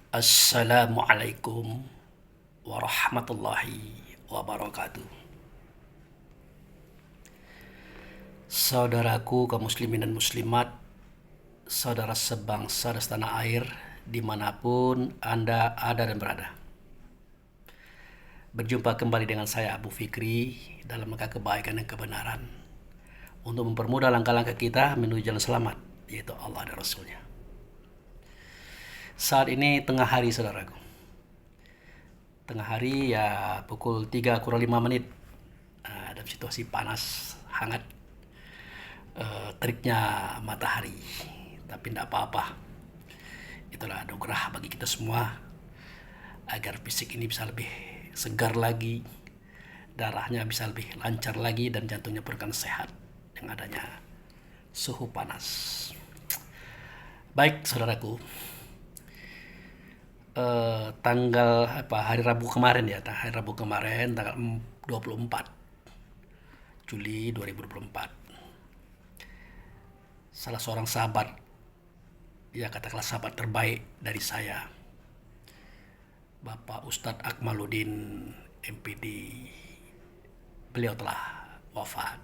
Assalamualaikum warahmatullahi wabarakatuh. Saudaraku kaum muslimin dan muslimat, saudara sebangsa dan setanah air, dimanapun Anda ada dan berada. Berjumpa kembali dengan saya Abu Fikri dalam langkah kebaikan dan kebenaran untuk mempermudah langkah-langkah kita menuju jalan selamat, yaitu Allah dan Rasulnya. Saat ini tengah hari saudaraku. Tengah hari ya pukul 3 kurang 5 menit. Dalam situasi panas, hangat, teriknya matahari. Tapi tidak apa-apa. Itulah anugerah bagi kita semua agar fisik ini bisa lebih segar lagi, darahnya bisa lebih lancar lagi, dan jantungnya pun akan sehat dengan adanya suhu panas. Baik saudaraku, hari Rabu kemarin ya, tanggal 24 Juli 2024, salah seorang sahabat, ya katakanlah sahabat terbaik dari saya, Bapak Ustadz Akmaluddin MPD, beliau telah wafat.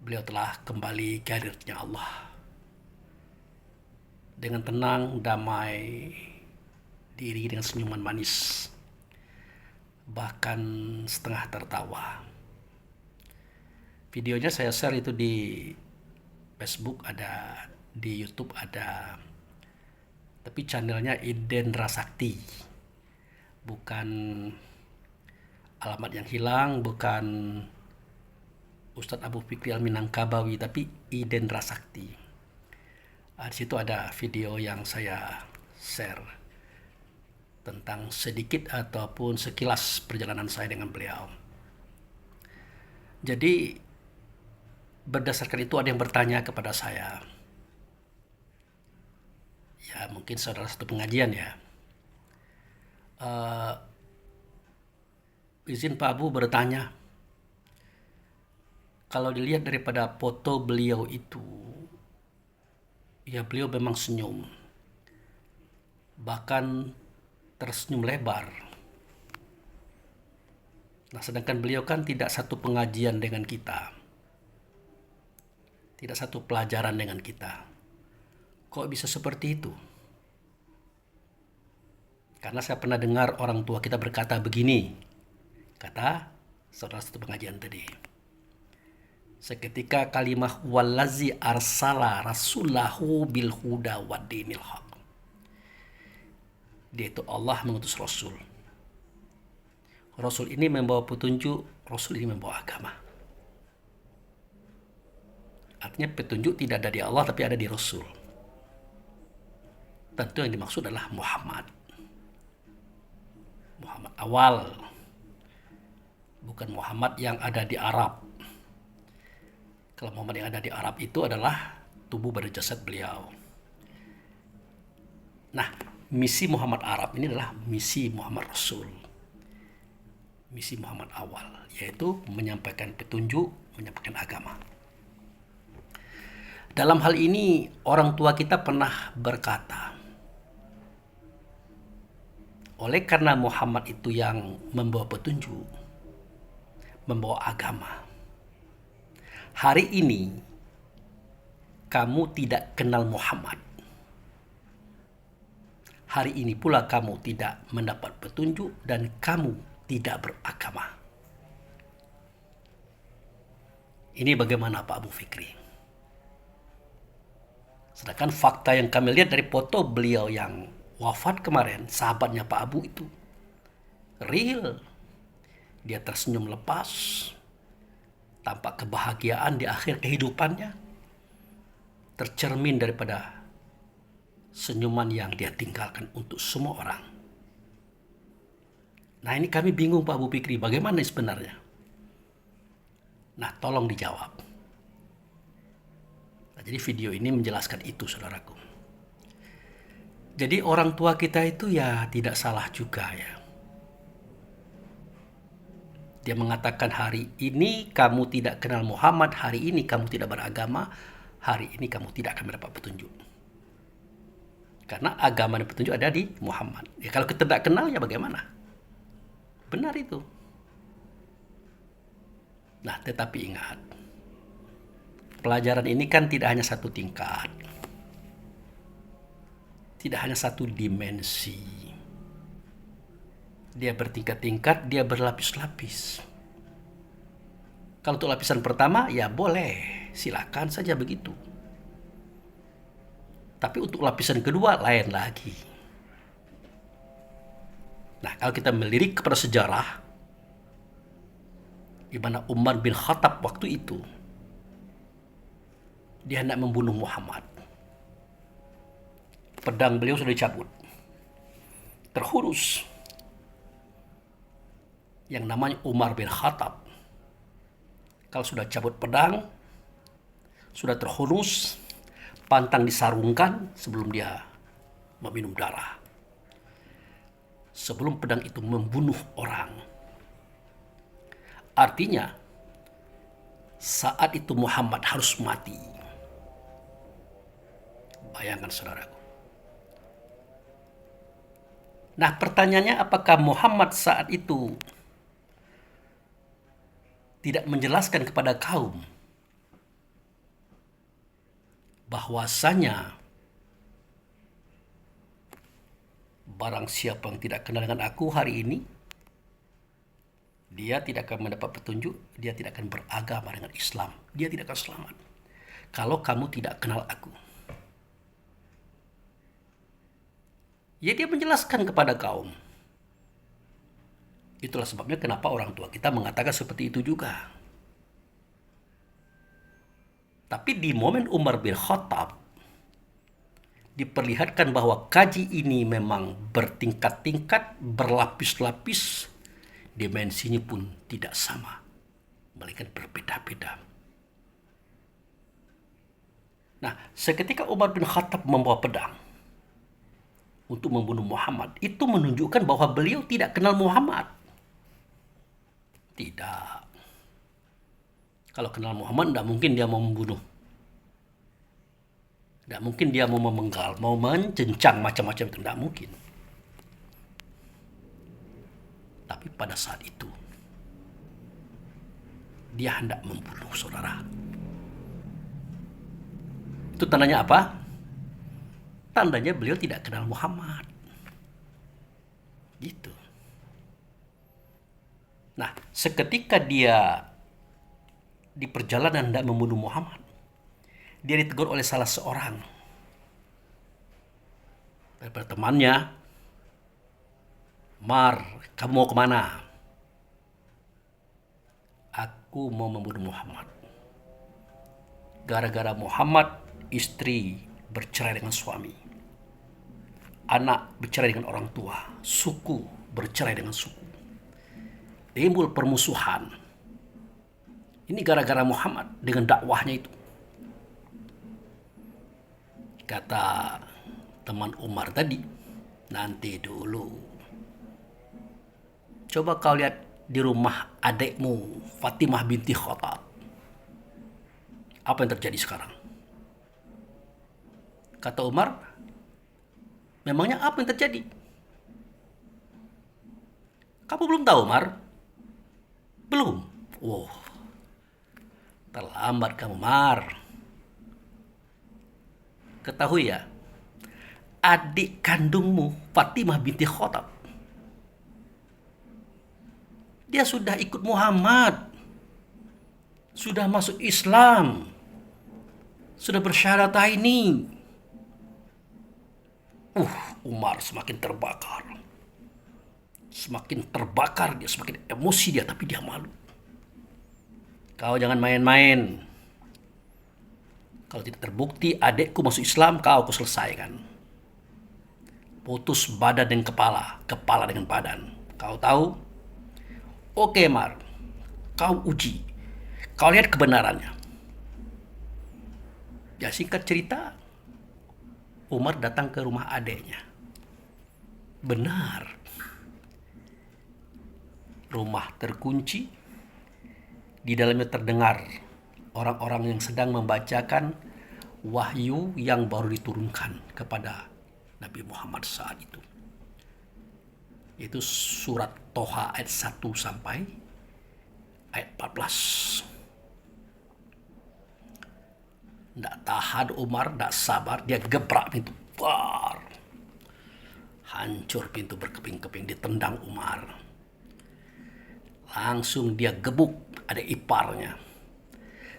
Beliau telah kembali ke hadiratnya Allah dengan tenang, damai, diiringi dengan senyuman manis, bahkan setengah tertawa. Videonya saya share itu di Facebook ada, di YouTube ada, tapi channelnya Idendra Sakti, bukan alamat yang hilang, bukan Ustadz Abu Fikri Al-Minangkabawi, tapi Idendra Sakti. Di situ ada video yang saya share tentang sedikit ataupun sekilas perjalanan saya dengan beliau. Jadi berdasarkan itu ada yang bertanya kepada saya, ya mungkin saudara satu pengajian ya, izin Pak Abu bertanya, kalau dilihat daripada foto beliau itu, ya beliau memang senyum, bahkan tersenyum lebar. Nah, sedangkan beliau kan tidak satu pengajian dengan kita, tidak satu pelajaran dengan kita. Kok bisa seperti itu? Karena saya pernah dengar orang tua kita berkata begini, kata saudara satu pengajian tadi, seketika kalimah wallazi arsala rasulahu bil huda wa dinil haq. Dia itu Allah mengutus Rasul. Rasul ini membawa petunjuk, Rasul ini membawa agama. Artinya petunjuk tidak ada di Allah tapi ada di Rasul. Tentu yang dimaksud adalah Muhammad. Muhammad awal, bukan Muhammad yang ada di Arab. Kalau Muhammad yang ada di Arab itu adalah tubuh pada jasad beliau. Nah, misi Muhammad Arab ini adalah misi Muhammad Rasul. Misi Muhammad awal, yaitu menyampaikan petunjuk, menyampaikan agama. Dalam hal ini, orang tua kita pernah berkata, oleh karena Muhammad itu yang membawa petunjuk, membawa agama, hari ini kamu tidak kenal Muhammad. Hari ini pula kamu tidak mendapat petunjuk dan kamu tidak beragama. Ini bagaimana Pak Abu Fikri? Sedangkan fakta yang kami lihat dari foto beliau yang wafat kemarin, sahabatnya Pak Abu itu real. Dia tersenyum lepas, tampak kebahagiaan di akhir kehidupannya, tercermin daripada senyuman yang dia tinggalkan untuk semua orang. Nah, ini kami bingung Pak Abu Fikri, bagaimana sebenarnya? Nah, tolong dijawab. Nah, jadi video ini menjelaskan itu, saudaraku. Jadi orang tua kita itu ya tidak salah juga ya. Dia mengatakan hari ini kamu tidak kenal Muhammad, hari ini kamu tidak beragama, hari ini kamu tidak akan mendapat petunjuk. Karena agama dan petunjuk ada di Muhammad. Ya kalau kita tidak kenal ya bagaimana? Benar itu. Nah, tetapi ingat, pelajaran ini kan tidak hanya satu tingkat. Tidak hanya satu dimensi. Dia bertingkat-tingkat, dia berlapis-lapis. Kalau untuk lapisan pertama, ya boleh. Silakan saja begitu. Tapi untuk lapisan kedua, lain lagi. Nah, kalau kita melirik kepada sejarah, di mana Umar bin Khattab waktu itu, dia hendak membunuh Muhammad. Pedang beliau sudah dicabut. Terhunus. Yang namanya Umar bin Khattab. Kalau sudah cabut pedang, sudah terhunus, pantang disarungkan sebelum dia meminum darah. Sebelum pedang itu membunuh orang. Artinya, saat itu Muhammad harus mati. Bayangkan saudaraku. Nah, pertanyaannya apakah Muhammad saat itu tidak menjelaskan kepada kaum bahwasanya barang siapa yang tidak kenal dengan aku hari ini, dia tidak akan mendapat petunjuk, dia tidak akan beragama dengan Islam, dia tidak akan selamat kalau kamu tidak kenal aku. Ya, dia menjelaskan kepada kaum. Itulah sebabnya kenapa orang tua kita mengatakan seperti itu juga. Tapi di momen Umar bin Khattab, diperlihatkan bahwa kaji ini memang bertingkat-tingkat, berlapis-lapis, dimensinya pun tidak sama, melainkan berbeda-beda. Nah, seketika Umar bin Khattab membawa pedang untuk membunuh Muhammad, itu menunjukkan bahwa beliau tidak kenal Muhammad. Tidak. Kalau kenal Muhammad, tidak mungkin dia mau membunuh. Tidak mungkin dia mau memenggal, mau mencencang macam-macam itu. Tidak mungkin. Tapi pada saat itu, dia hendak membunuh saudara. Itu tandanya apa? Tandanya beliau tidak kenal Muhammad. Gitu. Nah, seketika dia di perjalanan hendak membunuh Muhammad, dia ditegur oleh salah seorang daripada temannya. Mar, kamu mau kemana? Aku mau membunuh Muhammad. Gara-gara Muhammad, istri bercerai dengan suami. Anak bercerai dengan orang tua. Suku bercerai dengan suku. Timbul permusuhan. Ini gara-gara Muhammad dengan dakwahnya itu. Kata teman Umar tadi, nanti dulu. Coba kau lihat di rumah adekmu, Fatimah binti Khattab. Apa yang terjadi sekarang? Kata Umar, memangnya apa yang terjadi? Kamu belum tahu, Umar? Belum? Wow, terlambat kamu, Mar. Ketahui ya, adik kandungmu Fatimah binti Khattab, dia sudah ikut Muhammad, sudah masuk Islam, sudah bersyahadat ini. Umar semakin terbakar. Semakin terbakar dia, semakin emosi dia, tapi dia malu. Kau jangan main-main. Kalau tidak terbukti adekku masuk Islam, kau selesaikan. Putus badan dengan kepala, kepala dengan badan. Kau tahu? Oke, Mar. Kau uji. Kau lihat kebenarannya. Ya, singkat cerita, Umar datang ke rumah adeknya. Benar. Rumah terkunci. Di dalamnya terdengar orang-orang yang sedang membacakan wahyu yang baru diturunkan kepada Nabi Muhammad saat itu. Itu surat Toha ayat 1 sampai ayat 14. Nggak tahan Umar, nggak sabar, dia gebrak pintu. War. Hancur pintu berkeping-keping, ditendang Umar. Langsung dia gebuk adik iparnya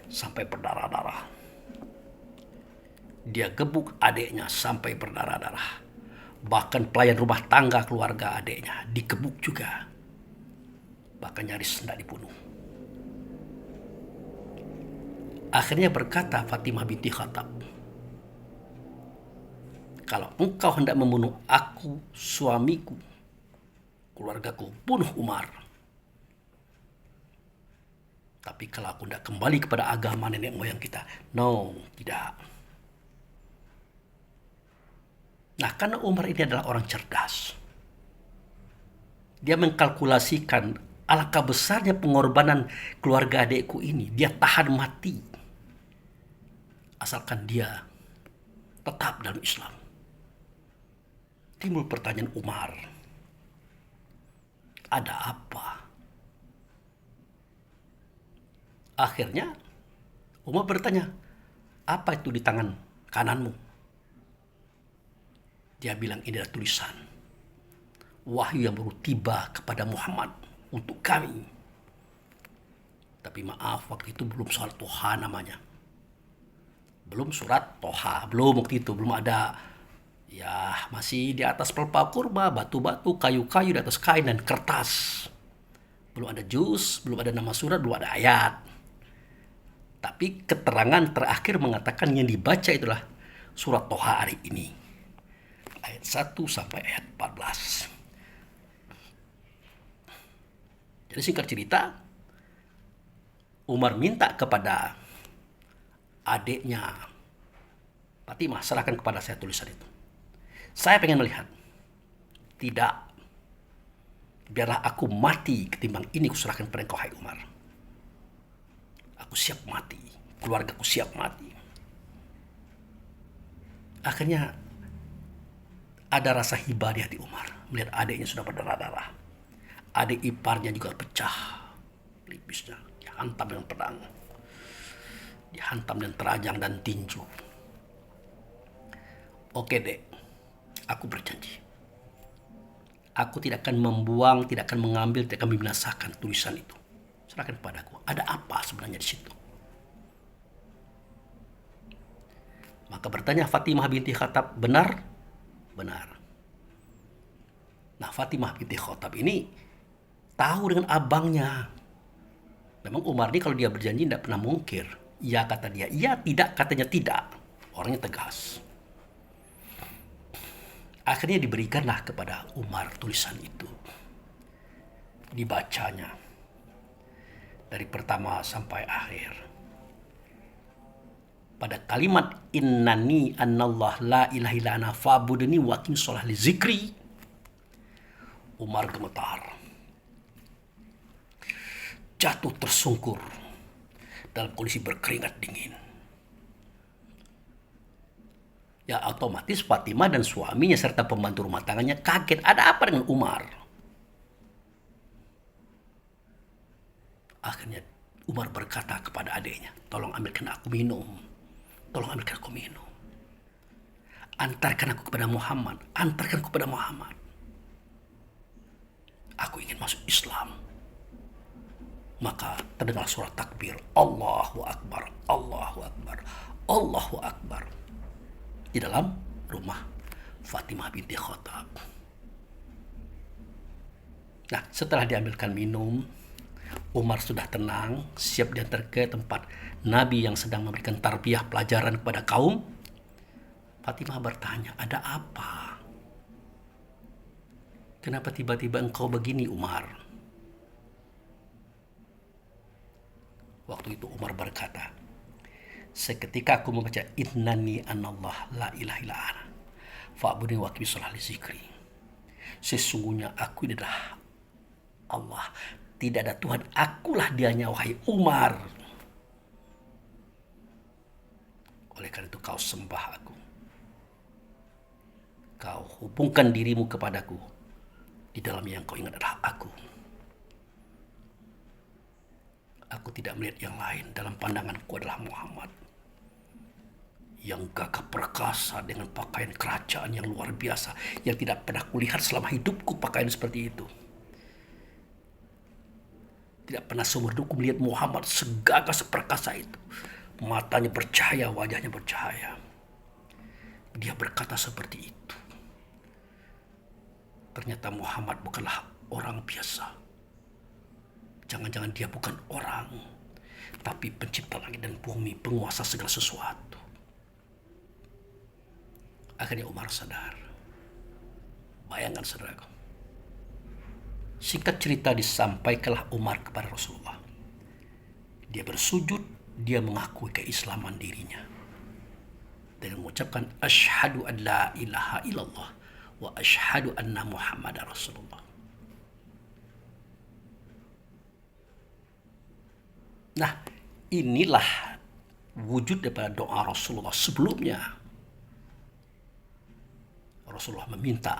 sampai berdarah-darah. Dia gebuk adiknya sampai berdarah-darah. Bahkan pelayan rumah tangga keluarga adiknya dikebuk juga. Bahkan nyaris tidak dibunuh. Akhirnya berkata Fatimah binti Khattab, kalau engkau hendak membunuh aku, suamiku, keluargaku, bunuh Umar. Tapi kalau aku hendak kembali kepada agama nenek moyang kita, no, tidak. Nah, karena Umar ini adalah orang cerdas. Dia mengkalkulasikan alangkah besarnya pengorbanan keluarga adikku ini. Dia tahan mati. Asalkan dia tetap dalam Islam. Timbul pertanyaan Umar. Ada apa? Akhirnya Umar bertanya, apa itu di tangan kananmu? Dia bilang, ini adalah tulisan wahyu yang baru tiba kepada Muhammad untuk kami. Tapi maaf, waktu itu belum surat Toha namanya. Belum surat Toha, belum waktu itu, belum ada. Ya, masih di atas pelepah kurma, batu-batu, kayu-kayu di atas kain dan kertas. Belum ada juz, belum ada nama surat, belum ada ayat. Tapi keterangan terakhir mengatakan yang dibaca itulah surat Toha hari ini. Ayat 1 sampai ayat 14. Jadi singkat cerita, Umar minta kepada adiknya, Fatimah, serahkan kepada saya tulisan itu. Saya pengen melihat. Tidak. Biarlah aku mati ketimbang ini kuserahkan pada engkau, hai Umar. Aku siap mati. Keluargaku siap mati. Akhirnya ada rasa hibah di hati Umar melihat adiknya sudah berdarah-darah. Adik iparnya juga pecah pelipisnya, dihantam dengan pedang, dihantam dengan terajang dan tinju. Oke dek, aku berjanji, aku tidak akan membuang, tidak akan mengambil, tidak akan membinasakan tulisan itu. Serahkan kepadaku. Ada apa sebenarnya di situ? Maka bertanya Fatimah binti Khattab, benar? Benar. Nah, Fatimah binti Khattab ini tahu dengan abangnya. Memang Umar ini kalau dia berjanji tidak pernah mungkir. Iya kata dia, iya tidak katanya tidak. Orangnya tegas. Akhirnya diberikanlah kepada Umar tulisan itu. Dibacanya. Dari pertama sampai akhir. Pada kalimat innani annallah la ilaha illa ana fa'budni wa aqim shalah li zikri, Umar gemetar. Jatuh tersungkur dalam kondisi berkeringat dingin. Ya otomatis Fatimah dan suaminya serta pembantu rumah tangganya kaget. Ada apa dengan Umar? Akhirnya Umar berkata kepada adiknya, tolong ambilkan aku minum. Tolong ambilkan aku minum. Antarkan aku kepada Muhammad. Antarkan aku kepada Muhammad. Aku ingin masuk Islam. Maka terdengar suara takbir. Allahu Akbar. Allahu Akbar. Allahu Akbar. Di dalam rumah Fatimah binti Khattab. Nah, setelah diambilkan minum, Umar sudah tenang, siap diantar ke tempat Nabi yang sedang memberikan tarbiyah pelajaran kepada kaum. Fatimah bertanya, ada apa? Kenapa tiba-tiba engkau begini, Umar? Waktu itu Umar berkata, seketika aku membaca innani anallah la ilaha illa ana fa'budni wa aqim shalah li zikri. Sesungguhnya aku adalah Allah. Tidak ada Tuhan, akulah dianya wahai Umar. Oleh karena itu kau sembah aku. Kau hubungkan dirimu kepadaku. Di dalamnya yang kau ingat adalah aku. Aku tidak melihat yang lain. Dalam pandanganku adalah Muhammad. Yang gagah perkasa dengan pakaian kerajaan yang luar biasa. Yang tidak pernah kulihat selama hidupku pakaian seperti itu. Tidak pernah seumur hidupku melihat Muhammad segagah seperkasa itu. Matanya bercahaya, wajahnya bercahaya. Dia berkata seperti itu. Ternyata Muhammad bukanlah orang biasa. Jangan-jangan dia bukan orang, tapi pencipta langit dan bumi, penguasa segala sesuatu. Akhirnya Umar sadar. Bayangkan saudaraku. Singkat cerita disampaikanlah Umar kepada Rasulullah. Dia bersujud, dia mengakui keislaman dirinya. Dengan mengucapkan asyhadu an la ilaha illallah wa asyhadu anna Muhammadar Rasulullah. Nah, inilah wujud daripada doa Rasulullah sebelumnya. Rasulullah meminta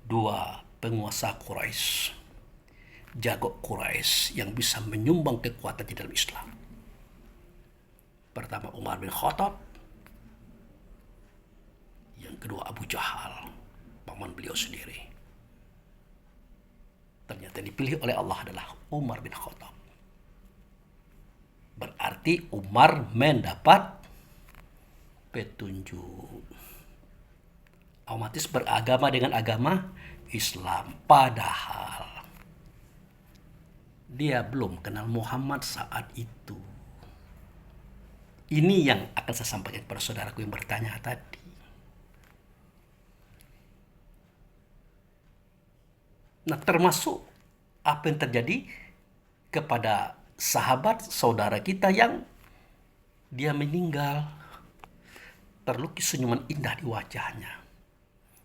dua penguasa Quraisy, jago Quraisy yang bisa menyumbang kekuatan di dalam Islam. Pertama Umar bin Khattab, yang kedua Abu Jahal, paman beliau sendiri. Ternyata yang dipilih oleh Allah adalah Umar bin Khattab. Berarti Umar mendapat petunjuk. Otomatis beragama dengan agama Islam. Padahal dia belum kenal Muhammad saat itu. Ini yang akan saya sampaikan kepada saudaraku yang bertanya tadi. Nah, termasuk apa yang terjadi kepada sahabat saudara kita yang dia meninggal. Terlukis senyuman indah di wajahnya.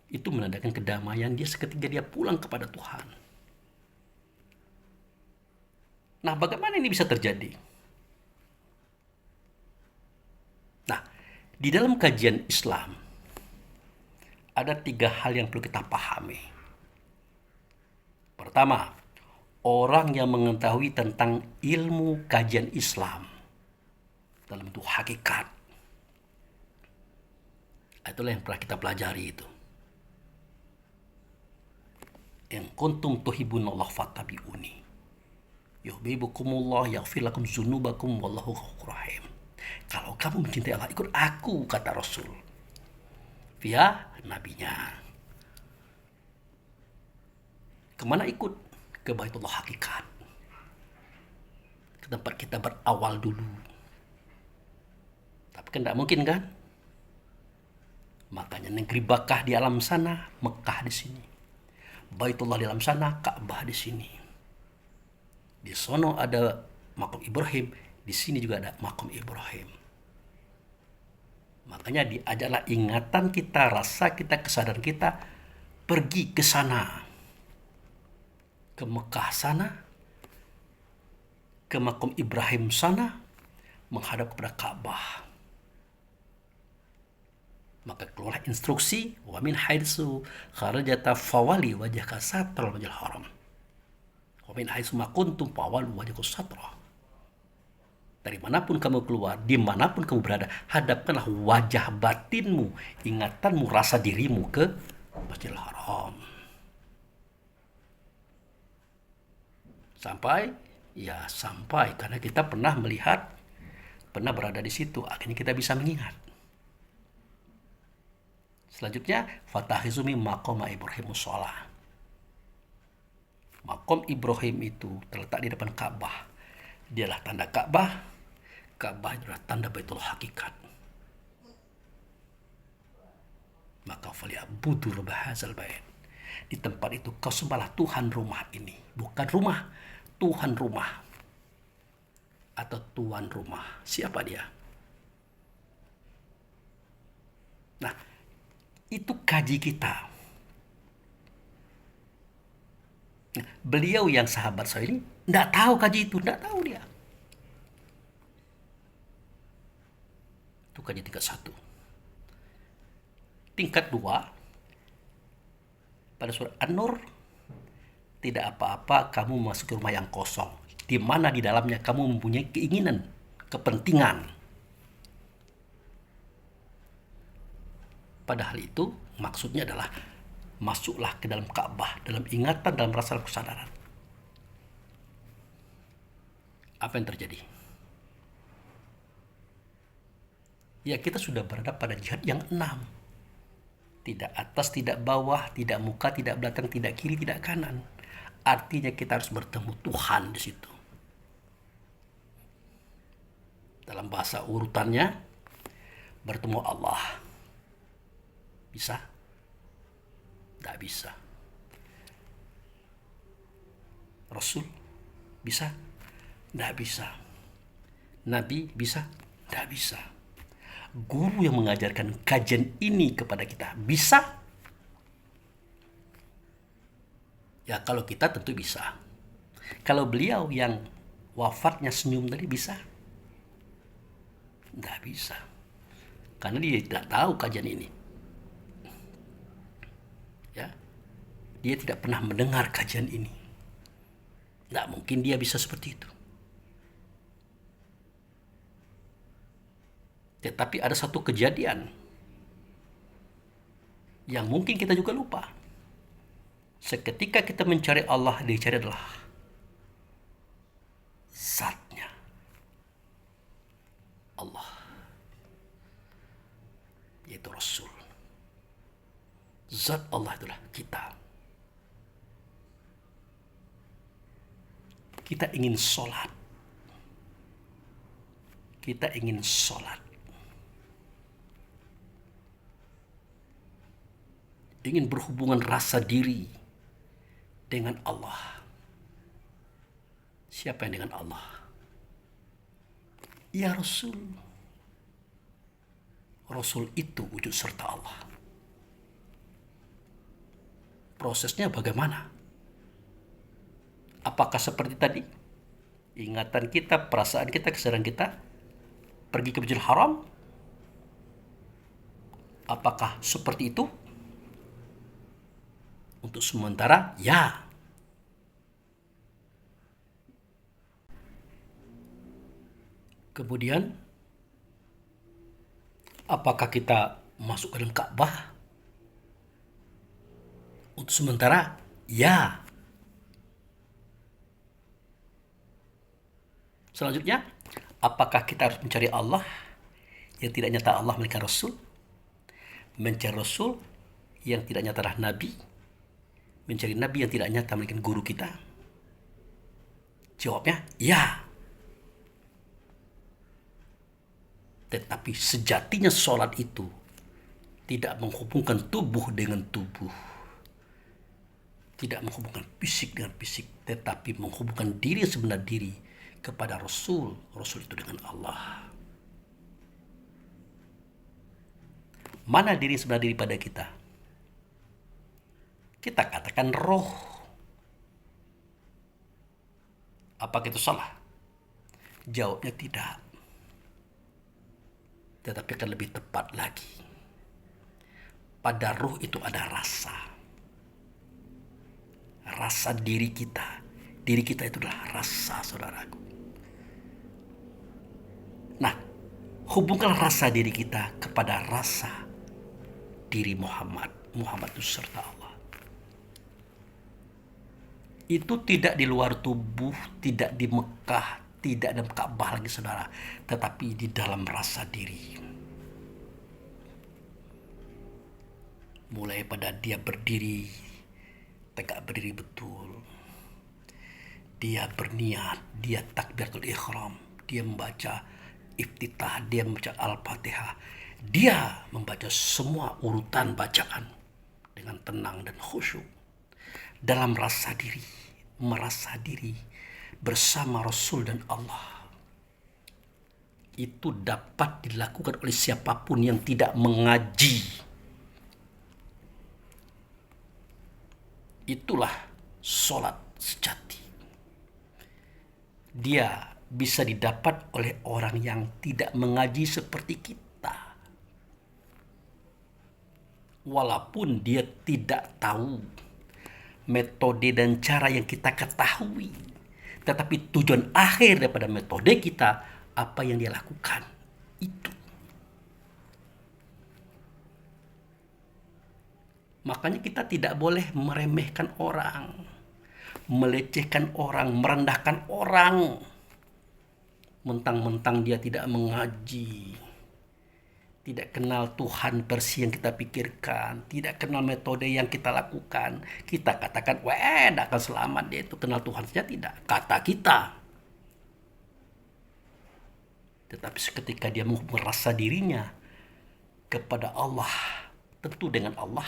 Itu menandakan kedamaian dia seketika dia pulang kepada Tuhan. Nah, bagaimana ini bisa terjadi? Nah, di dalam kajian Islam ada 3 hal yang perlu kita pahami. Pertama, orang yang mengetahui tentang ilmu kajian Islam dalam bentuk hakikat. Itulah yang pernah kita pelajari itu. In kuntum tuhibbunallah fattabi'uni. Yuhibbukumullah yaghfir lakum dzunubakum wallahu ghafurur rahim. Kalau kamu mencintai Allah, ikut aku, kata Rasul. Via nabinya. Kemana ikut? Ke Baitullah Hakikat. Ke tempat kita berawal dulu. Tapi kan tidak mungkin kan? Makanya negeri Bakkah di alam sana, Mekah di sini. Baitullah di alam sana, Ka'bah di sini. Di sono ada makam Ibrahim, di sini juga ada makam Ibrahim. Makanya diajarlah ingatan kita, rasa kita, kesadaran kita pergi ke sana. Ke Mekah sana, ke makam Ibrahim sana, menghadap kepada Ka'bah. Maka keluarlah instruksi, wa min haitsu kharajta fawali wajhaka satral masjidil haram. Wa min haitsu ma kuntum fawallu wajhakum satra. Dari manapun kamu keluar, dimanapun kamu berada, hadapkanlah wajah batinmu, ingatanmu, rasa dirimu ke Masjidil Haram. Sampai karena kita pernah melihat, pernah berada di situ, akhirnya kita bisa mengingat. Selanjutnya, fatahizumi maqam Ibrahim shalah. Makom Ibrahim itu terletak di depan Ka'bah. Dialah tanda Ka'bah. Ka'bah adalah tanda Baitul Hakikat. Maka falyabudu rabb hadzal bait. Di tempat itu kau sembahlah Tuhan rumah ini, bukan rumah, Tuhan rumah atau tuan rumah. Siapa dia? Nah, itu kaji kita. Nah, beliau yang sahabat saya ini tidak tahu kaji itu, tidak tahu dia. Itu kaji tingkat 1. Tingkat 2, Pada surat An-Nur, tidak apa-apa kamu memasuki rumah yang kosong, di mana di dalamnya kamu mempunyai keinginan, kepentingan. Padahal itu maksudnya adalah masuklah ke dalam Ka'bah, dalam ingatan, dalam rasa kesadaran. Apa yang terjadi? Ya, kita sudah berada pada jihad yang 6. Tidak atas, tidak bawah, tidak muka, tidak belakang, tidak kiri, tidak kanan. Artinya kita harus bertemu Tuhan di situ. Dalam bahasa urutannya, bertemu Allah. Bisa? Tidak bisa. Rasul? Bisa? Tidak bisa. Nabi? Bisa? Tidak bisa. Guru yang mengajarkan kajian ini kepada kita bisa? Ya, kalau kita tentu bisa. Kalau beliau yang wafatnya senyum tadi bisa? Tidak bisa. Karena dia tidak tahu kajian ini. Ya, dia tidak pernah mendengar kajian ini. Tidak mungkin dia bisa seperti itu. Tetapi ada satu kejadian yang mungkin kita juga lupa. Seketika kita mencari Allah, dicari adalah zatnya Allah, yaitu Rasul. Zat Allah itulah kita. Kita ingin sholat. Kita ingin sholat. Ingin berhubungan rasa diri dengan Allah. Siapa yang dengan Allah? Ya Rasul. Rasul itu wujud serta Allah. Prosesnya bagaimana? Apakah seperti tadi? Ingatan kita, perasaan kita, kesadaran kita pergi ke Masjidil Haram? Apakah seperti itu? Untuk sementara, ya. Kemudian, apakah kita masuk ke dalam Ka'bah? Untuk sementara, ya. Selanjutnya, apakah kita harus mencari Allah yang tidak nyata Allah melainkan Rasul? Mencari Rasul yang tidak nyata adalah Nabi? Mencari Nabi yang tidak nyata melainkan guru kita? Jawabnya, ya. Tetapi sejatinya sholat itu tidak menghubungkan tubuh dengan tubuh. Tidak menghubungkan fisik dengan fisik. Tetapi menghubungkan diri sebenar diri kepada Rasul. Rasul itu dengan Allah. Mana diri sebenar diri pada kita? Kita katakan roh. Apakah itu salah? Jawabnya tidak. Tetapi akan lebih tepat lagi. Pada roh itu ada rasa. Rasa diri kita. Diri kita itu adalah rasa, saudaraku. Nah, hubungkan rasa diri kita kepada rasa diri Muhammad. Muhammad itu serta Allah. Itu tidak di luar tubuh, tidak di Mekah, tidak dalam Ka'bah lagi saudara, tetapi di dalam rasa diri. Mulai pada dia berdiri, tegak berdiri betul. Dia berniat, dia takbiratul ihram, dia membaca iftitah, dia membaca Al-Fatihah. Dia membaca semua urutan bacaan dengan tenang dan khusyuk. Dalam rasa diri, merasa diri bersama Rasul dan Allah. Itu dapat dilakukan oleh siapapun yang tidak mengaji. Itulah sholat sejati. Dia bisa didapat oleh orang yang tidak mengaji seperti kita. Walaupun dia tidak tahu metode dan cara yang kita ketahui. Tetapi tujuan akhir daripada metode kita, apa yang dia lakukan. Itu. Makanya kita tidak boleh meremehkan orang, melecehkan orang, merendahkan orang. Mentang-mentang dia tidak mengaji, tidak kenal Tuhan versi yang kita pikirkan, tidak kenal metode yang kita lakukan, kita katakan, wah, tidak akan selamat dia itu, kenal Tuhan saja tidak. Kata kita. Tetapi seketika dia merasa dirinya kepada Allah, tentu dengan Allah,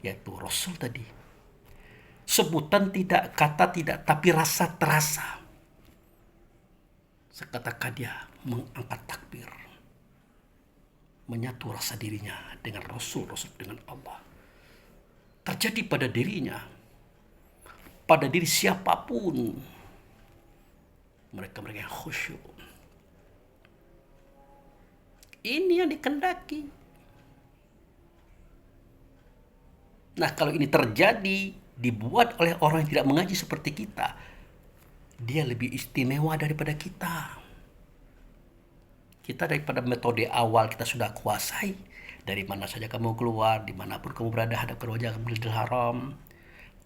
yaitu Rasul tadi. Sebutan tidak, kata tidak, tapi rasa terasa. Seketika dia mengangkat takbir, menyatu rasa dirinya dengan Rasul dengan Allah. Terjadi pada dirinya, pada diri siapapun. Mereka yang khusyuk. Ini yang dikehendaki. Nah, kalau ini terjadi, dibuat oleh orang yang tidak mengaji seperti kita, dia lebih istimewa daripada kita. Kita daripada metode awal kita sudah kuasai. Dari mana saja kamu keluar, dimanapun kamu berada, hadap ke wajah Masjidil Haram,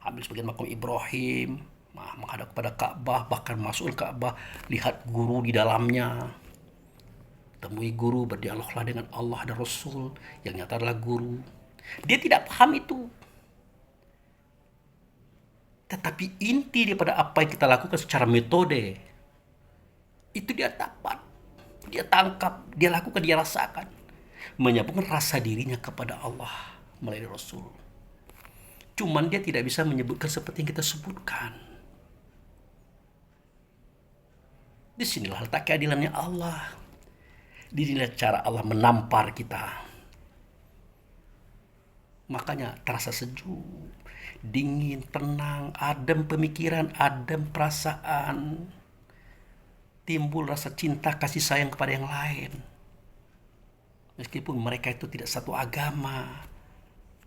ambil sebagian makam Ibrahim, menghadap kepada Ka'bah, bahkan masuk ke Ka'bah, lihat guru di dalamnya. Temui guru, berdialoglah dengan Allah dan Rasul, yang nyata adalah guru. Dia tidak paham itu. Tetapi inti daripada apa yang kita lakukan secara metode, itu dia dapat, dia tangkap, dia lakukan, dia rasakan. Menyambungkan rasa dirinya kepada Allah melalui Rasul. Cuman dia tidak bisa menyebutkan seperti yang kita sebutkan. Disinilah letak keadilannya Allah. Disinilah cara Allah menampar kita. Makanya terasa sejuk, dingin, tenang, adem pemikiran, adem perasaan. Timbul rasa cinta, kasih sayang kepada yang lain. Meskipun mereka itu tidak satu agama,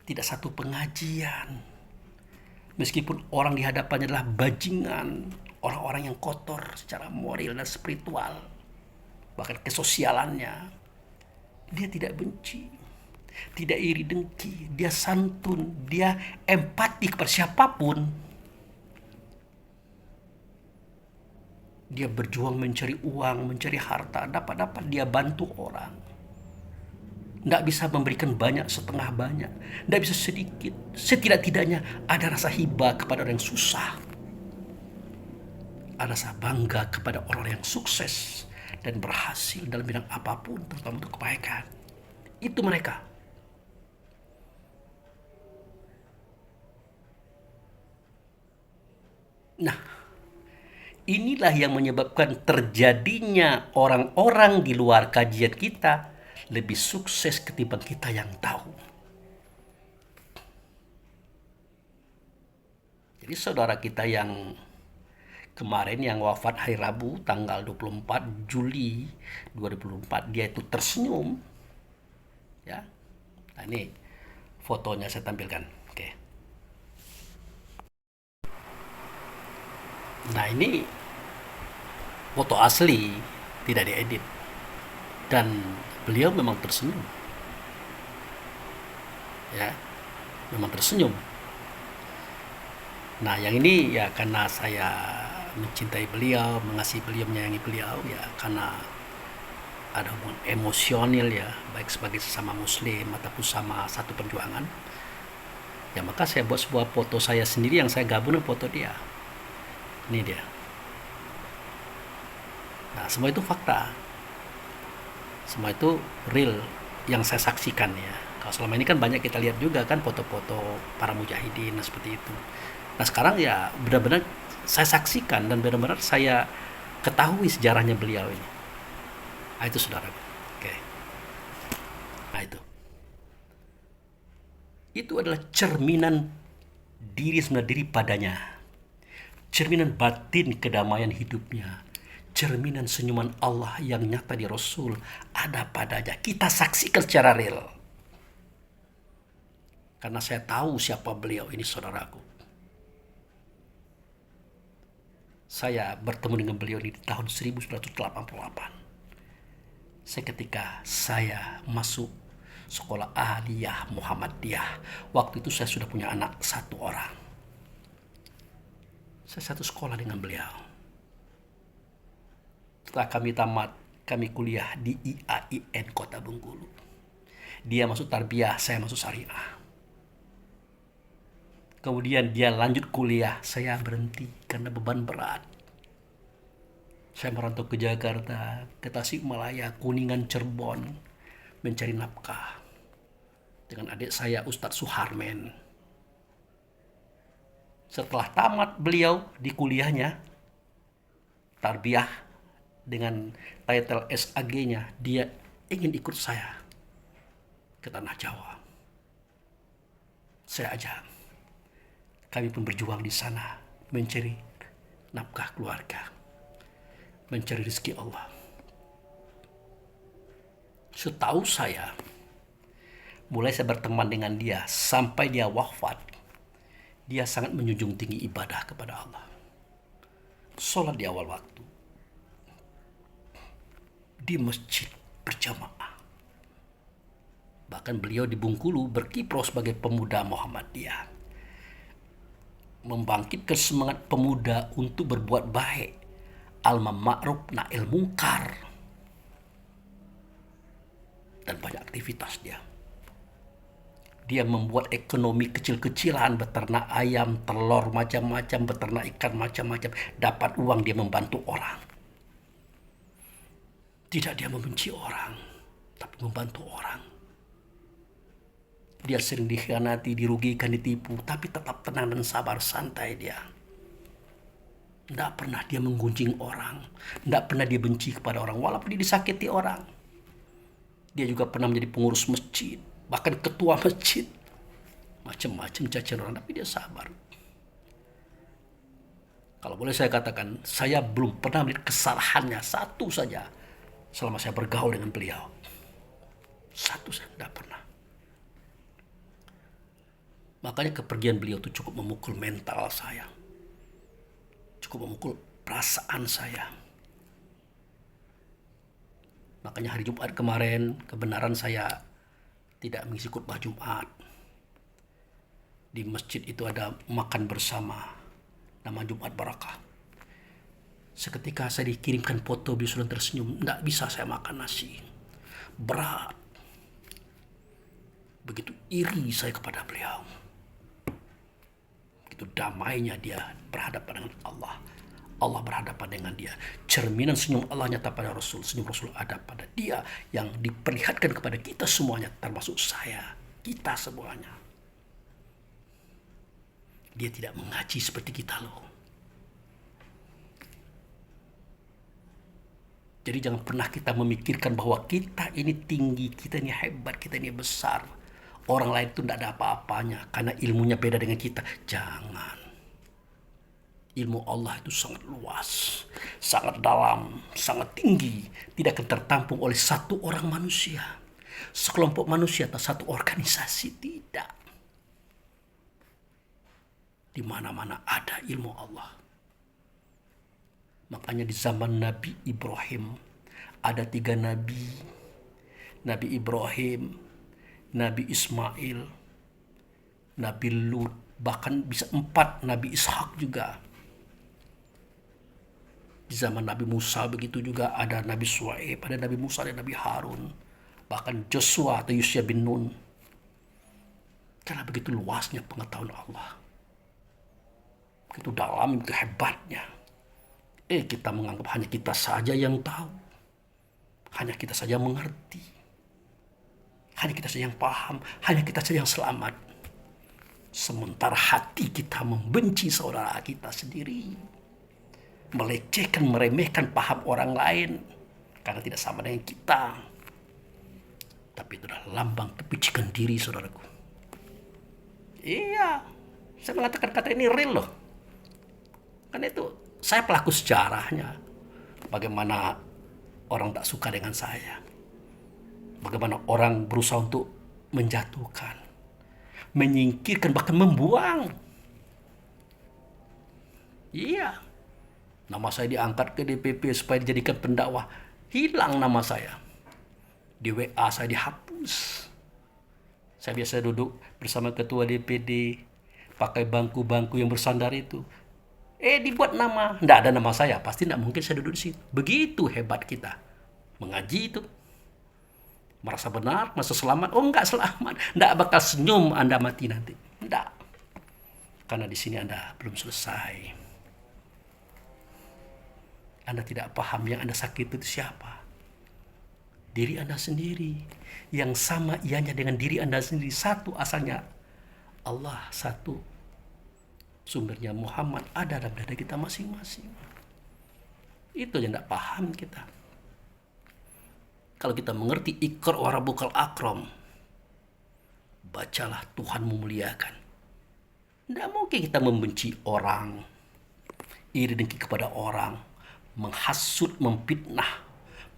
tidak satu pengajian. Meskipun orang di hadapannya adalah bajingan, orang-orang yang kotor secara moral dan spiritual, bahkan kesosialannya, dia tidak benci, tidak iri dengki, dia santun, dia empati kepada siapapun. Dia berjuang mencari uang, mencari harta, dapat dia bantu orang. Tidak bisa memberikan banyak setengah banyak, tidak bisa sedikit. Setidak-tidaknya ada rasa hibah kepada orang yang susah, ada rasa bangga kepada orang yang sukses dan berhasil dalam bidang apapun, terutama untuk kebaikan. Itu mereka. Nah, inilah yang menyebabkan terjadinya orang-orang di luar kajian kita lebih sukses ketimbang kita yang tahu. Jadi saudara kita yang kemarin yang wafat hari Rabu tanggal 24 Juli 2024, dia itu tersenyum. Ya. Nah, ini fotonya saya tampilkan. Oke. Nah, ini foto asli, tidak diedit. Dan beliau memang tersenyum. Ya, memang tersenyum. Nah, yang ini ya karena saya mencintai beliau, mengasihi beliau, menyayangi beliau, ya karena ada hubungan emosional ya, baik sebagai sesama muslim ataupun sama satu perjuangan. Ya maka saya buat sebuah foto saya sendiri yang saya gabung dengan foto dia. Ini dia. Nah, semua itu fakta. Semua itu real yang saya saksikan ya. Kalau selama ini kan banyak kita lihat juga kan foto-foto para mujahidin seperti itu. Nah, sekarang ya benar-benar saya saksikan dan benar-benar saya ketahui sejarahnya beliau ini. Nah, itu saudara. Oke. Nah, itu. Itu adalah cerminan diri sebenarnya diri padanya. Cerminan batin kedamaian hidupnya. Cerminan senyuman Allah yang nyata di Rasul ada padanya. Kita saksikan secara real. Karena saya tahu siapa beliau ini, saudaraku. Saya bertemu dengan beliau ini di tahun 1988. Ketika saya masuk sekolah Aliyah Muhammadiyah. Waktu itu saya sudah punya anak satu orang. Saya satu sekolah dengan beliau. Setelah kami tamat, kami kuliah di IAIN Kota Bengkulu. Dia masuk tarbiyah, saya masuk syariah. Kemudian dia lanjut kuliah, saya berhenti karena beban berat. Saya merantau ke Jakarta, ke Tasikmalaya, Kuningan, Cirebon, mencari nafkah dengan adik saya Ustadz Suharmen. Setelah tamat beliau di kuliahnya, tarbiyah dengan title SAG-nya, dia ingin ikut saya ke Tanah Jawa. Saya ajak. Kami pun berjuang di sana mencari nafkah keluarga, mencari rezeki Allah. Setahu saya, mulai saya berteman dengan dia sampai dia wafat, dia sangat menjunjung tinggi ibadah kepada Allah. Sholat di awal waktu, di masjid berjamaah. Bahkan beliau di Bengkulu berkiprah sebagai pemuda Muhammadiyah, membangkitkan semangat pemuda untuk berbuat baik, al ma'ruf nahil munkar, dan banyak aktivitas dia. Dia membuat ekonomi kecil-kecilan, beternak ayam, telur macam-macam, beternak ikan macam-macam, dapat uang dia membantu orang. Tidak dia membenci orang, tapi membantu orang. Dia sering dikhianati, dirugikan, ditipu, tapi tetap tenang dan sabar, santai dia. Tidak pernah dia menggunjing orang, tidak pernah dia benci kepada orang, walaupun dia disakiti orang. Dia juga pernah menjadi pengurus masjid, bahkan ketua masjid, macam-macam cacian orang, tapi dia sabar. Kalau boleh saya katakan, saya belum pernah melihat kesalahannya satu saja selama saya bergaul dengan beliau. Satu saja, tidak pernah. Makanya kepergian beliau itu cukup memukul mental saya, cukup memukul perasaan saya. Makanya hari Jumat kemarin, kebenaran saya tidak mengisi khutbah Jumat. Di masjid itu ada makan bersama, nama Jumat Barakah. Seketika saya dikirimkan foto, beliau sudah tersenyum. Tidak bisa saya makan nasi, berat. Begitu iri saya kepada beliau. Begitu damainya dia berhadapan dengan Allah. Allah berhadapan dengan dia. Cerminan senyum Allah nyata pada Rasul. Senyum Rasul ada pada dia, yang diperlihatkan kepada kita semuanya, termasuk saya, kita semuanya. Dia tidak mengaji seperti kita loh. Jadi jangan pernah kita memikirkan bahwa kita ini tinggi, kita ini hebat, kita ini besar. Orang lain itu tidak ada apa-apanya karena ilmunya beda dengan kita. Jangan. Ilmu Allah itu sangat luas, sangat dalam, sangat tinggi. Tidak akan tertampung oleh satu orang manusia, sekelompok manusia atau satu organisasi. Tidak. Di mana-mana ada ilmu Allah. Makanya di zaman Nabi Ibrahim ada 3 nabi. Nabi Ibrahim, Nabi Ismail, Nabi Lut, bahkan bisa 4 Nabi Ishak juga. Di zaman Nabi Musa begitu juga, ada Nabi Shu'aib, ada Nabi Musa, ada Nabi Harun, bahkan Joshua atau Yusya bin Nun. Karena begitu luasnya pengetahuan Allah, begitu dalam, begitu hebatnya. Kita menganggap hanya kita saja yang tahu, hanya kita saja yang mengerti, hanya kita saja yang paham, hanya kita saja yang selamat. Sementara hati kita membenci saudara kita sendiri, melecehkan, meremehkan paham orang lain karena tidak sama dengan kita. Tapi itu adalah lambang kepicikan diri, saudaraku. Iya, saya mengatakan kata ini real loh. Karena itu saya pelaku sejarahnya. Bagaimana orang tak suka dengan saya, bagaimana orang berusaha untuk menjatuhkan, menyingkirkan, bahkan membuang. Iya. Nama saya diangkat ke DPP supaya dijadikan pendakwah. Hilang nama saya. Di WA saya dihapus. Saya biasa duduk bersama ketua DPD, pakai bangku-bangku yang bersandar itu. Dibuat nama. Tidak ada nama saya. Pasti tidak mungkin saya duduk di situ. Begitu hebat kita. Mengaji itu. Merasa benar, merasa selamat. Oh, enggak selamat. Tidak bakal senyum Anda mati nanti. Tidak. Karena di sini Anda belum selesai. Anda tidak paham yang Anda sakit itu siapa. Diri Anda sendiri. Yang sama ianya dengan diri Anda sendiri. Satu asalnya. Allah satu. Sumbernya Muhammad ada dalam dada kita masing-masing. Itu yang tidak paham kita. Kalau kita mengerti Iqra wa rabbukal akram. Bacalah, Tuhan memuliakan. Tidak mungkin kita membenci orang. Iri dengki kepada orang. Menghasut, memfitnah.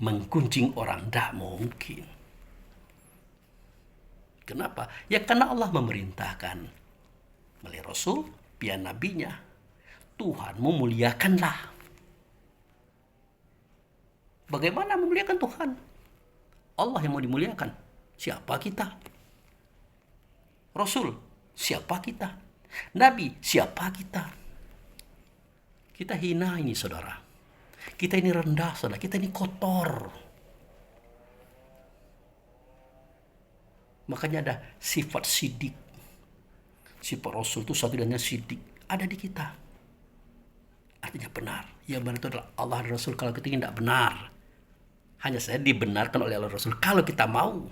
Menggunjing orang. Tidak mungkin. Kenapa? Ya karena Allah memerintahkan. Melalui Rasul, pihak nabinya. Tuhan memuliakanlah. Bagaimana memuliakan Tuhan? Allah yang mau dimuliakan. Siapa kita? Rasul, siapa kita? Nabi, siapa kita? Kita hina ini, saudara. Kita ini rendah, saudara. Kita ini kotor. Makanya ada sifat sidik. Sifat Rasul itu satu dan sidik. Ada di kita. Artinya benar. Yang benar itu adalah Allah dan Rasul. Kalau kita tidak benar. Hanya saja dibenarkan oleh Allah Rasul. Kalau kita mau.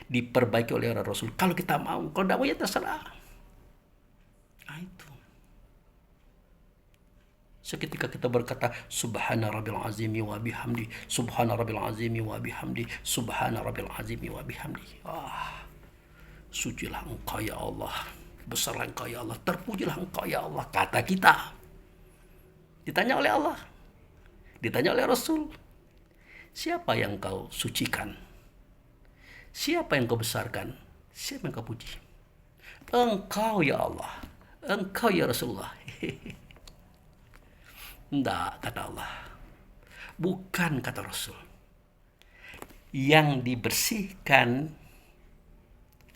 Diperbaiki oleh Allah Rasul. Kalau kita mau. Kalau tidak mau ya terserah. Nah itu. Seketika kita berkata Subhana rabbil azimi wa bihamdi. Subhana rabbil azimi wa bihamdi. Subhana rabbil azimi wa bihamdi. Sucilah engkau ya Allah. Besarlah engkau ya Allah. Terpujilah engkau ya Allah. Kata kita. Ditanya oleh Allah. Ditanya oleh Rasul. Siapa yang kau sucikan? Siapa yang kau besarkan? Siapa yang kau puji? Engkau ya Allah. Engkau ya Rasulullah. Tidak, kata Allah. Bukan, kata Rasul. Yang dibersihkan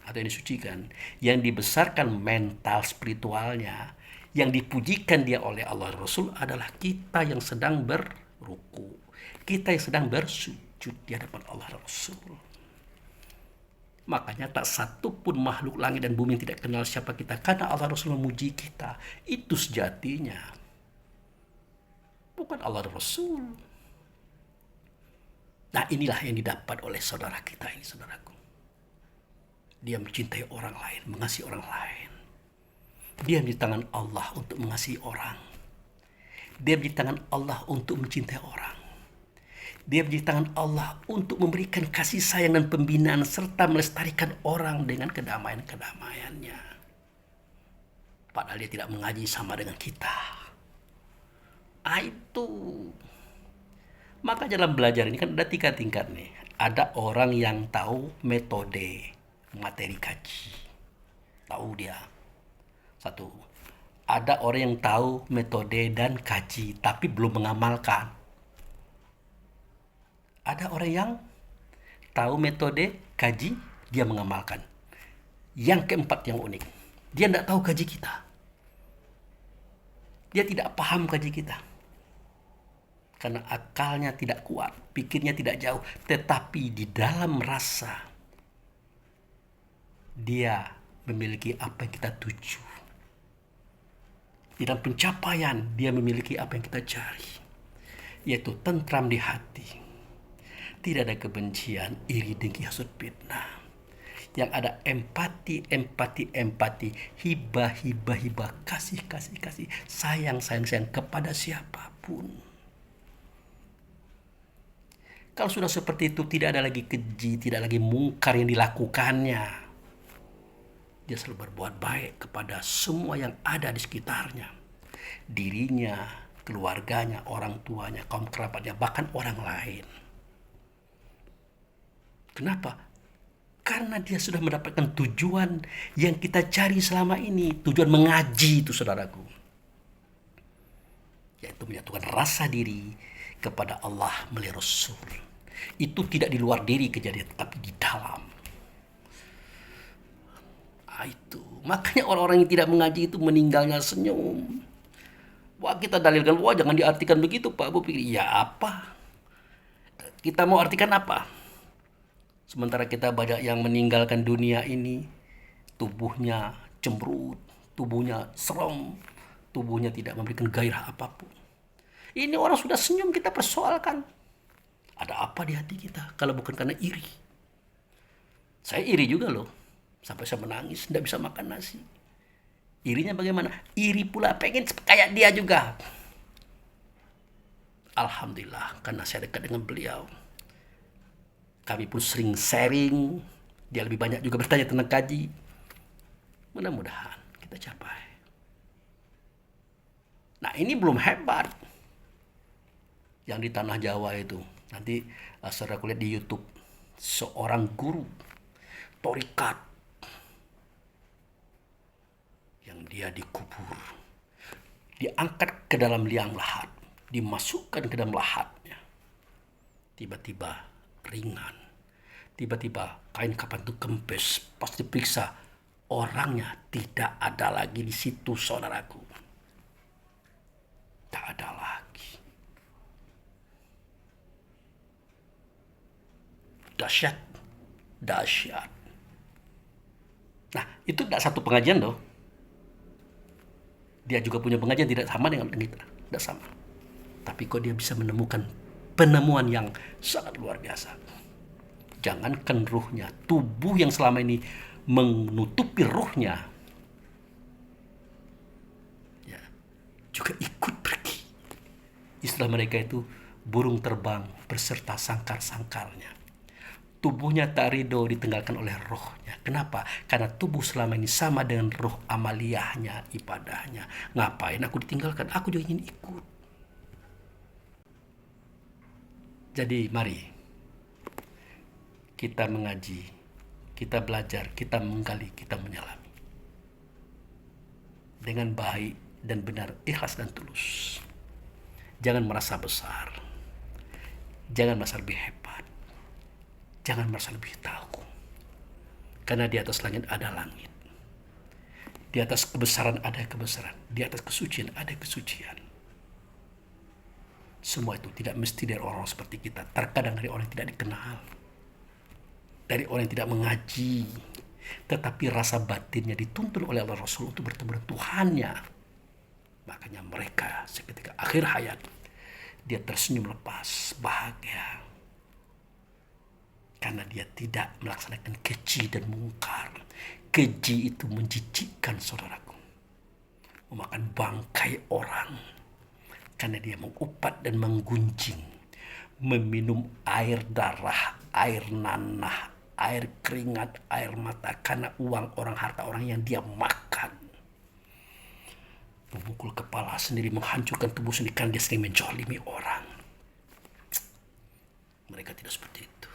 atau yang disucikan, yang dibesarkan mental spiritualnya, yang dipujikan dia oleh Allah Rasul adalah kita yang sedang berruku, kita yang sedang bersujud di hadapan Allah Rasul. Makanya tak satu pun makhluk langit dan bumi yang tidak kenal siapa kita, karena Allah Rasul memuji kita. Itu sejatinya. Bukan Allah Rasul. Nah inilah yang didapat oleh saudara kita ini, saudaraku. Dia mencintai orang lain, mengasihi orang lain. Dia di tangan Allah untuk mengasihi orang. Dia di tangan Allah untuk mencintai orang. Dia di tangan Allah untuk memberikan kasih sayang dan pembinaan serta melestarikan orang dengan kedamaian-kedamaiannya. Padahal dia tidak mengaji sama dengan kita. Itu. Maka dalam belajar ini kan ada 3 tingkat nih. Ada orang yang tahu metode materi kaji. Tahu dia. 1. Ada orang yang tahu metode dan kaji tapi belum mengamalkan. Ada orang yang tahu metode kaji, dia mengamalkan. Yang keempat yang unik. Dia tidak tahu kaji kita. Dia tidak paham kaji kita. Karena akalnya tidak kuat, pikirnya tidak jauh. Tetapi di dalam rasa, dia memiliki apa yang kita tuju. Di dalam pencapaian, dia memiliki apa yang kita cari. Yaitu tentram di hati. Tidak ada kebencian, iri, dengki, hasut, fitnah. Yang ada empati, hibah, kasih, sayang kepada siapapun. Kalau sudah seperti itu, tidak ada lagi keji, tidak lagi mungkar yang dilakukannya. Dia selalu berbuat baik kepada semua yang ada di sekitarnya. Dirinya, keluarganya, orang tuanya, kaum kerabatnya, bahkan orang lain. Kenapa? Karena dia sudah mendapatkan tujuan yang kita cari selama ini. Tujuan mengaji itu, saudaraku. yaitu menyatukan rasa diri kepada Allah melalui Rasul. Itu tidak di luar diri kejadian, tapi di dalam. Itu makanya orang-orang yang tidak mengaji itu meninggalnya senyum. Wah, kita dalilkan, wah jangan diartikan begitu Pak. Bu pikir, ya apa? Kita mau artikan apa? Sementara kita banyak yang meninggalkan dunia ini, tubuhnya cemberut, tubuhnya serem, tubuhnya tidak memberikan gairah apapun. Ini orang sudah senyum, kita persoalkan. Ada apa di hati kita kalau bukan karena iri? Saya iri juga loh. Sampai saya menangis, tidak bisa makan nasi. Irinya bagaimana? Iri pula pengen kayak dia juga. Alhamdulillah, karena saya dekat dengan beliau. Kami pun sering sharing. Dia lebih banyak juga bertanya tentang kaji. Mudah-mudahan kita capai. Nah, ini belum hebat. Yang di tanah Jawa itu. Nanti saudara kulihat di YouTube. Seorang guru torikat. Yang dia dikubur. Diangkat ke dalam liang lahat. Dimasukkan ke dalam lahatnya. Tiba-tiba ringan. Tiba-tiba kain kapan itu kempes. Pas diperiksa, orangnya tidak ada lagi di situ, saudaraku. Tak ada lagi. Dahsyat. Dahsyat. Nah, itu tidak satu pengajian loh. Dia juga punya pengajian tidak sama dengan kita. Tidak sama. Tapi kok dia bisa menemukan penemuan yang sangat luar biasa. Jangankan ruhnya, tubuh yang selama ini menutupi ruhnya, ya, juga ikut pergi. Istilah mereka itu burung terbang beserta sangkar-sangkarnya. Tubuhnya tak ridho ditinggalkan oleh rohnya. Kenapa? Karena tubuh selama ini sama dengan roh amaliyahnya, ibadahnya. Ngapain aku ditinggalkan? Aku juga ingin ikut. Jadi mari kita mengaji, kita belajar, kita menggali, kita menyelami. Dengan baik dan benar, ikhlas dan tulus. Jangan merasa besar. Jangan merasa lebih hebat. Jangan merasa lebih tahu. Karena di atas langit ada langit. Di atas kebesaran ada kebesaran. Di atas kesucian ada kesucian. Semua itu tidak mesti dari orang seperti kita. Terkadang dari orang yang tidak dikenal. Dari orang yang tidak mengaji. Tetapi rasa batinnya dituntun oleh Allah Rasul untuk bertemu dengan Tuhannya. Makanya mereka seketika akhir hayat. Dia tersenyum lepas. Bahagia. Karena dia tidak melaksanakan keji dan mungkar. Keji itu menjijikkan, saudaraku. Memakan bangkai orang. Karena dia mengupat dan menggunjing. Meminum air darah, air nanah, air keringat, air mata. Karena uang orang, harta orang yang dia makan. Memukul kepala sendiri, menghancurkan tubuh sendiri. Karena dia sering menjolimi orang. Mereka tidak seperti itu.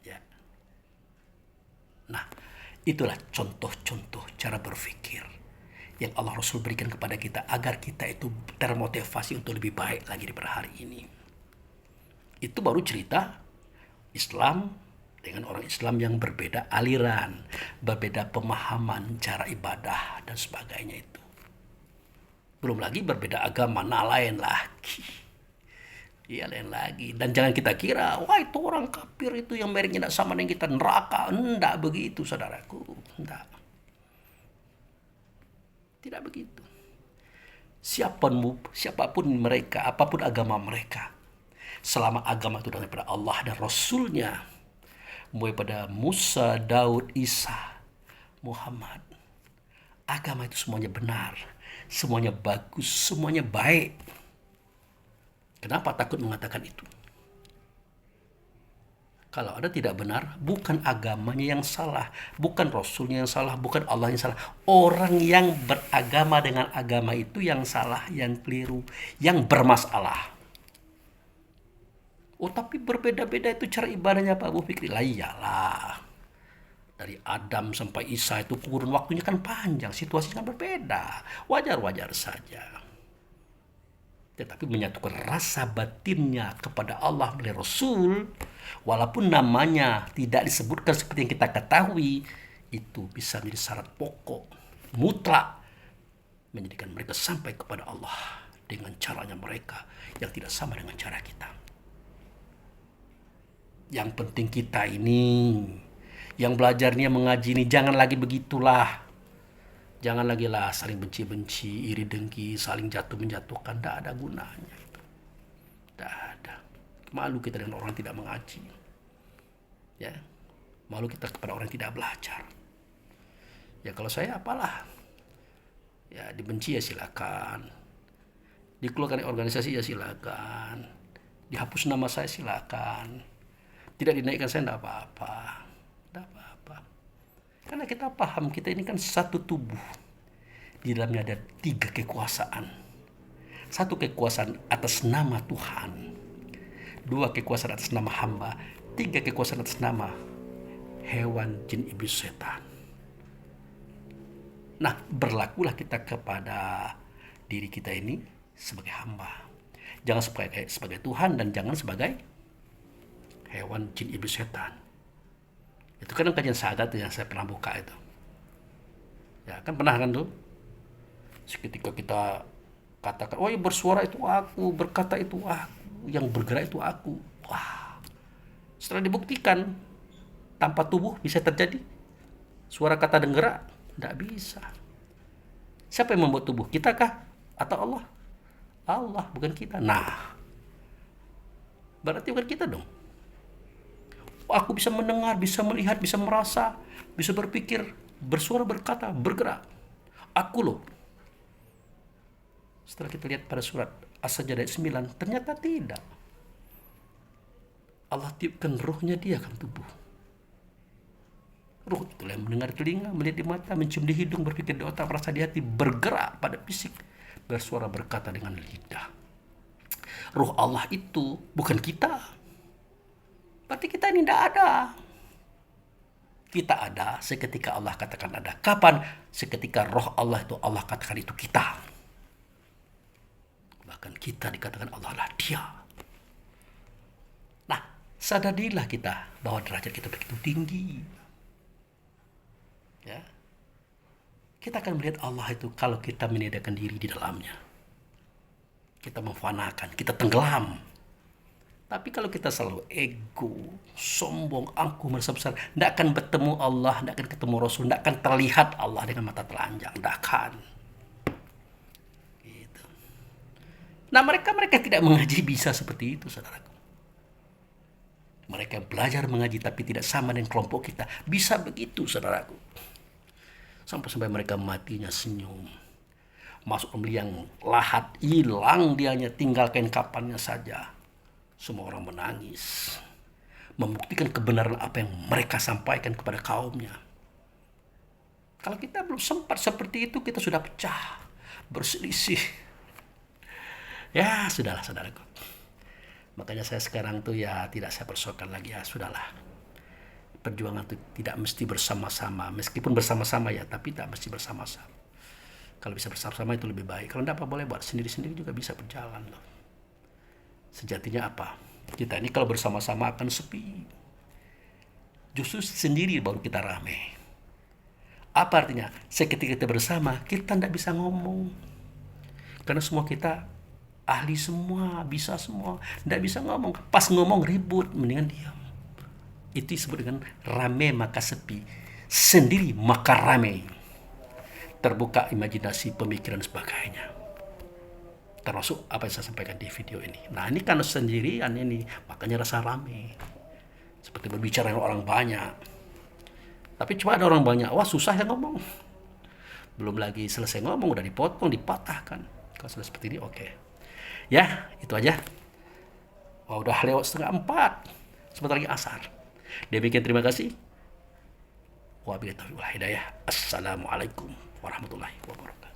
Ya. Nah, itulah contoh-contoh cara berpikir yang Allah Rasul berikan kepada kita agar kita itu termotivasi untuk lebih baik lagi daripada hari ini. Itu baru cerita Islam dengan orang Islam yang berbeda aliran, berbeda pemahaman, cara ibadah dan sebagainya itu. Belum lagi berbeda agama, lain lagi. Iya, lain lagi. Dan jangan kita kira, wah itu orang kafir itu yang mereka tidak sama dengan kita, neraka. Tidak begitu, saudaraku. Tidak. Tidak begitu. Siapapun mereka, apapun agama mereka, selama agama itu daripada Allah dan Rasulnya, mulai pada Musa, Daud, Isa, Muhammad, agama itu semuanya benar, semuanya bagus, semuanya baik. Kenapa takut mengatakan itu? Kalau ada tidak benar, bukan agamanya yang salah, bukan Rasulnya yang salah, bukan Allah yang salah. Orang yang beragama dengan agama itu yang salah, yang keliru, yang bermasalah. Oh, tapi berbeda-beda itu cara ibadahnya Pak Bu Fikri. Lah iyalah. Dari Adam sampai Isa itu kurun waktunya kan panjang, situasinya kan berbeda. Wajar-wajar saja. Tetapi menyatukan rasa batinnya kepada Allah melalui Rasul, walaupun namanya tidak disebutkan seperti yang kita ketahui, itu bisa menjadi syarat pokok, mutlak, menjadikan mereka sampai kepada Allah dengan caranya mereka yang tidak sama dengan cara kita. Yang penting kita ini, yang belajarnya mengaji ini, jangan lagi begitulah. Jangan lagi lah saling benci-benci, iri dengki, saling jatuh-menjatuhkan. Tidak ada gunanya. Tidak ada. Malu kita dengan orang tidak mengaji. Ya, malu kita kepada orang yang tidak belajar. Ya kalau saya apalah. Ya dibenci ya silakan. Dikeluarkan dari organisasi ya silakan. Dihapus nama saya silakan. Tidak dinaikkan saya tidak apa-apa. Tidak apa-apa. Karena kita paham kita ini kan satu tubuh. Di dalamnya ada 3 kekuasaan. 1 kekuasaan atas nama Tuhan. 2 kekuasaan atas nama hamba. 3 kekuasaan atas nama hewan, jin, iblis, setan. Nah, berlakulah kita kepada diri kita ini sebagai hamba. Jangan sebagai Tuhan dan jangan sebagai hewan, jin, iblis, setan. Itu kan kajian sahadat yang saya pernah buka itu. Ya kan pernah kan tuh. Seketika kita katakan, oh ya bersuara itu aku, berkata itu aku, yang bergerak itu aku. Wah, setelah dibuktikan tanpa tubuh bisa terjadi. Suara kata dan gerak tidak bisa. Siapa yang membuat tubuh? Kita kah? Atau Allah? Allah, bukan kita. Nah, berarti bukan kita dong. Aku bisa mendengar, bisa melihat, bisa merasa, bisa berpikir, bersuara, berkata, bergerak. Aku loh. Setelah kita lihat pada surat As-Sajdah ayat 9, ternyata tidak. Allah tiupkan rohnya dia akan tubuh. Roh itulah yang mendengar telinga, melihat di mata, mencium di hidung, berpikir di otak, merasa di hati, bergerak pada fisik, bersuara, berkata dengan lidah. Roh Allah itu bukan kita. Berarti kita ini tidak ada. Kita ada seketika Allah katakan ada. Kapan? Seketika roh Allah itu Allah katakan itu kita. Bahkan kita dikatakan Allah lah dia. Nah, sadarilah kita bahwa derajat kita begitu tinggi. Ya. Kita akan melihat Allah itu kalau kita meniadakan diri di dalamnya. Kita memfanakan, kita tenggelam. Tapi kalau kita selalu ego, sombong, angkuh, merasa besar, tidak akan bertemu Allah, tidak akan ketemu Rasul, tidak akan terlihat Allah dengan mata telanjang, tidak akan. Gitu. Nah mereka tidak mengaji bisa seperti itu, saudaraku. Mereka belajar mengaji tapi tidak sama dengan kelompok kita, bisa begitu, saudaraku. Sampai mereka matinya senyum, masuk ke liang lahat, hilang dianya, tinggal kain kapannya saja. Semua orang menangis, membuktikan kebenaran apa yang mereka sampaikan kepada kaumnya. Kalau kita belum sempat seperti itu, kita sudah pecah, berselisih. Ya, sudahlah saudaraku. Makanya saya sekarang tuh ya tidak saya persoalkan lagi, ya sudahlah. Perjuangan itu tidak mesti bersama-sama, meskipun bersama-sama ya, tapi tidak mesti bersama-sama. Kalau bisa bersama-sama itu lebih baik. Kalau tidak apa boleh buat sendiri-sendiri juga bisa berjalan loh. Sejatinya apa? Kita ini kalau bersama-sama akan sepi. Justru sendiri baru kita rame. Apa artinya? Seketika kita bersama, kita tidak bisa ngomong. Karena semua kita ahli semua, bisa semua. Tidak bisa ngomong. Pas ngomong ribut, mendingan diam. Itu disebut dengan rame maka sepi. Sendiri maka rame. Terbuka imajinasi, pemikiran, sebagainya. Termasuk apa yang saya sampaikan di video ini. Nah ini karena sendirian ini, makanya rasa rame. Seperti berbicara dengan orang banyak. Tapi cuma ada orang banyak, wah susah ya ngomong. Belum lagi selesai ngomong, udah dipotong, dipatahkan. Kalau sudah seperti ini, oke. Ya, itu aja. Wah udah lewat 3:30. Sebentar lagi asar. Demikian terima kasih. Wabillahi taufiq wal hidayah. Assalamualaikum warahmatullahi wabarakatuh.